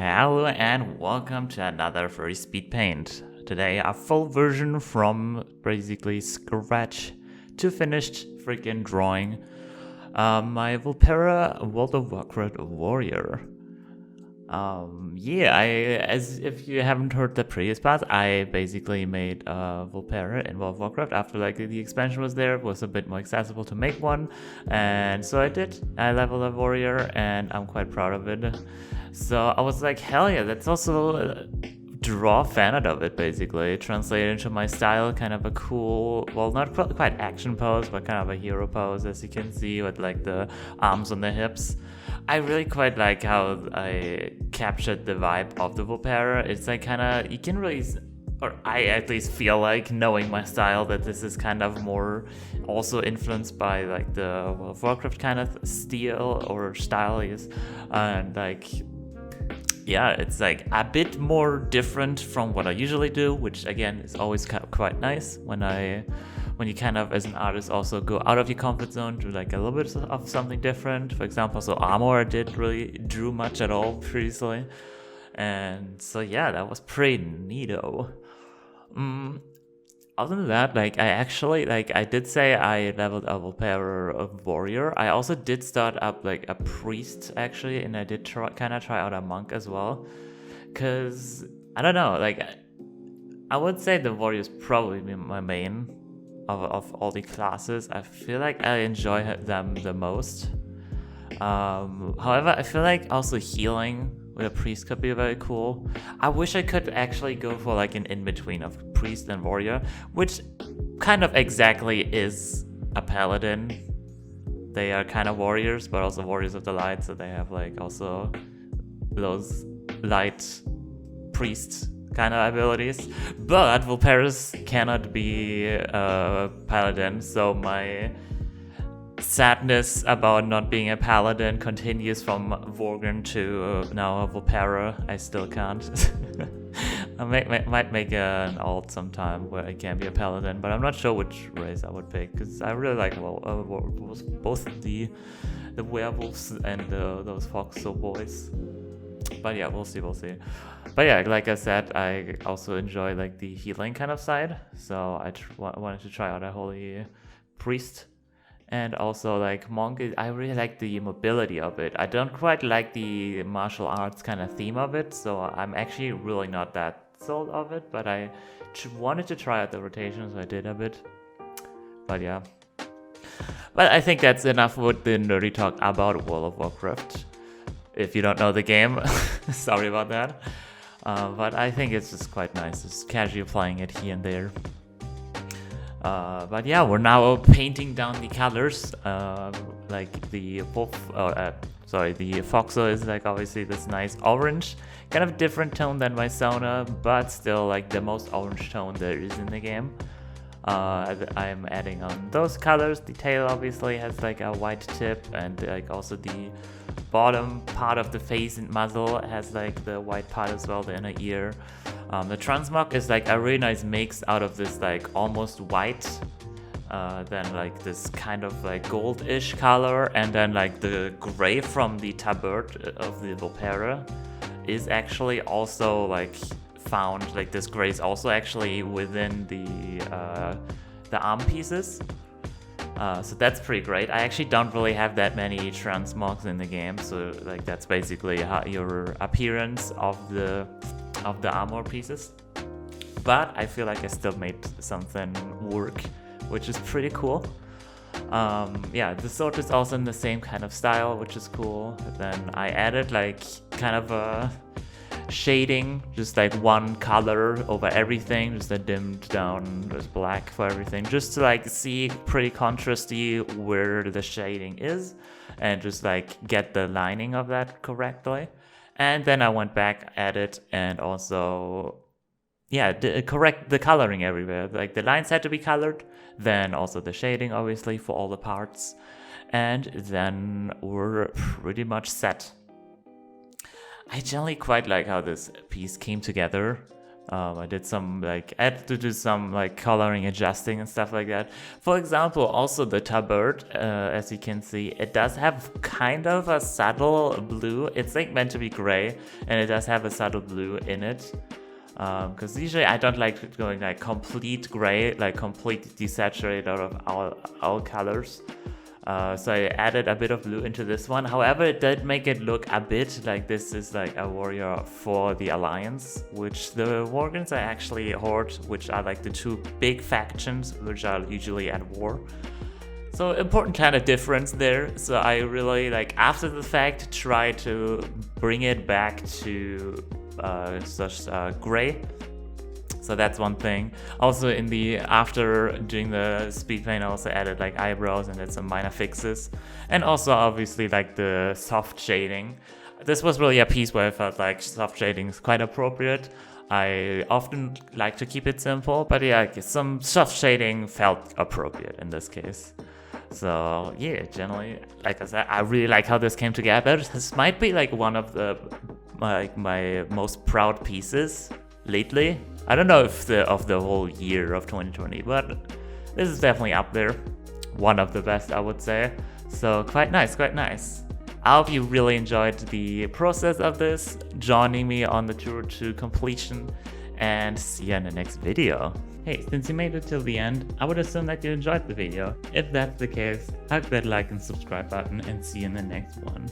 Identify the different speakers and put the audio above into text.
Speaker 1: Hello and welcome to another Furry Speedpaint. Today a full version from basically scratch to finished freaking drawing. My Vulpera World of Warcraft warrior. As if you haven't heard the previous part, I basically made Vulpera in World of Warcraft after the expansion was there. It was a bit more accessible to make one, and so I did. I leveled a warrior and I'm quite proud of it. So I was like, hell yeah, that's also draw fan art of it, basically translated into my style. Kind of a cool, well, not quite action pose, but kind of a hero pose, as you can see, with like the arms on the hips. I really quite like how I captured the vibe of the Vulpera. It's like kind of, you can really, or I at least feel like, knowing my style, that this is kind of more also influenced by like the World of Warcraft kind of style is, and like, yeah, it's like a bit more different from what I usually do, which again is always quite nice when you kind of, as an artist, also go out of your comfort zone, do like a little bit of something different. For example, so armor I didn't really drew much at all previously, and so yeah, that was pretty neato. Other than that, I did say I leveled up a warrior. I also did start up like a priest actually, and I did try out a monk as well. Cause I don't know, like I would say the warrior is probably my main of all the classes. I feel like I enjoy them the most. However, I feel like also healing with a priest could be very cool. I wish I could actually go for like an in-between of priest and warrior, which kind of exactly is a paladin. They are kind of warriors, but also warriors of the light, so they have like also those light priest kind of abilities. But Vulperas cannot be a paladin, so my sadness about not being a paladin continues from Vorgern to now a Vulpera. I still can't. I might make an alt sometime where I can be a paladin, but I'm not sure which race I would pick, because I really like both the werewolves and those foxo boys. But yeah, we'll see. But yeah, like I said, I also enjoy like the healing kind of side, so I wanted to try out a holy priest. And also like monk, I really like the mobility of it. I don't quite like the martial arts kind of theme of it, so I'm actually really not that sold of it, but I wanted to try out the rotation, so I did a bit. But yeah. But I think that's enough with the nerdy talk about World of Warcraft. If you don't know the game, sorry about that. But I think it's just quite nice, just casually playing it here and there. But yeah, we're now painting down the colors. Like the the Foxo is like obviously this nice orange, kind of different tone than my Sona, but still like the most orange tone there is in the game. I'm adding on those colors. The tail obviously has like a white tip, and like also the bottom part of the face and muzzle has like the white part as well, the inner ear. The transmog is like a really nice mix out of this like almost white, then like this kind of like goldish color, and then like the gray from the tabard of the Vulpera is actually also like found, like this gray is also actually within the arm pieces. So that's pretty great. I actually don't really have that many transmogs in the game, so like that's basically your appearance of the armor pieces. But I feel like I still made something work, which is pretty cool. Yeah, the sword is also in the same kind of style, which is cool. Then I added like kind of a shading, just like one color over everything, just a dimmed down, just black for everything, just to like see pretty contrasty where the shading is, and just like get the lining of that correctly. And then I went back at it and also, yeah, correct the coloring everywhere. Like the lines had to be colored, then also the shading obviously for all the parts, and then we're pretty much set. I generally quite like how this piece came together, I did some like, I had to do some like coloring, adjusting and stuff like that. For example, also the tabard, as you can see, it does have kind of a subtle blue. It's like meant to be gray, and it does have a subtle blue in it. Because usually I don't like going like complete gray, like complete desaturated out of all colors. So I added a bit of blue into this one. However, it did make it look a bit like this is like a warrior for the Alliance, which the Worgens are actually Horde, which are like the two big factions which are usually at war. So important kind of difference there. So I really like after the fact try to bring it back to gray. So that's one thing. Also in the after doing the speed paint, I also added like eyebrows and did some minor fixes, and also obviously like the soft shading. This was really a piece where I felt like soft shading is quite appropriate. I often like to keep it simple, but yeah, some soft shading felt appropriate in this case. So yeah, generally, like I said, I really like how this came together. This might be like one of the my most proud pieces lately. I don't know if of the whole year of 2020, but this is definitely up there. One of the best, I would say. So quite nice, quite nice. I hope you really enjoyed the process of this, joining me on the tour to completion, and see you in the next video. Hey, since you made it till the end, I would assume that you enjoyed the video. If that's the case, hug that like and subscribe button, and see you in the next one.